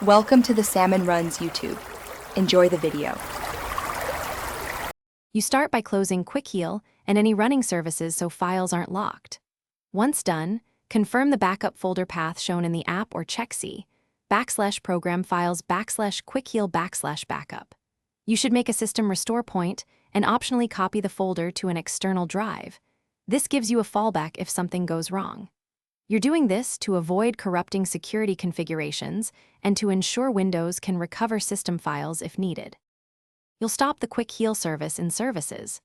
Welcome to the Salmon Runs YouTube. Enjoy the video. You start by closing Quick Heal and any running services so files aren't locked. Once done, confirm the backup folder path shown in the app or check C, /program files /Quick Heal /backup. You should make a system restore point and optionally copy the folder to an external drive. This gives you a fallback if something goes wrong. You're doing this to avoid corrupting security configurations and to ensure Windows can recover system files if needed. You'll stop the Quick Heal service in Services.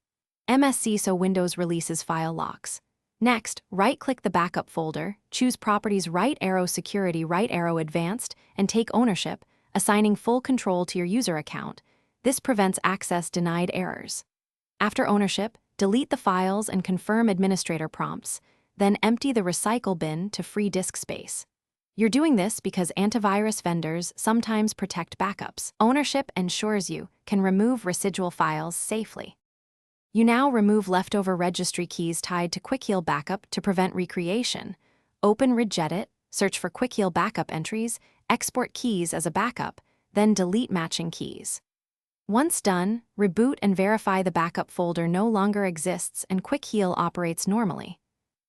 MSC so Windows releases file locks. Next, right-click the backup folder, choose Properties right arrow Security right arrow Advanced, and take ownership, assigning full control to your user account. This prevents access denied errors. After ownership, delete the files and confirm administrator prompts, then empty the recycle bin to free disk space. You're doing this because antivirus vendors sometimes protect backups. Ownership ensures you can remove residual files safely. You now remove leftover registry keys tied to Quick Heal Backup to prevent recreation. Open Regedit, search for Quick Heal Backup entries, export keys as a backup, then delete matching keys. Once done, reboot and verify the backup folder no longer exists and Quick Heal operates normally.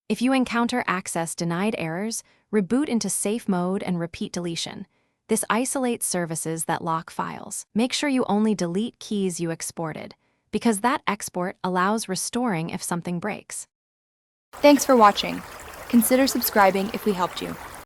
If you encounter access denied errors, reboot into safe mode and repeat deletion. This isolates services that lock files. Make sure you only delete keys you exported, because that export allows restoring if something breaks. Thanks for watching. Consider subscribing if we helped you.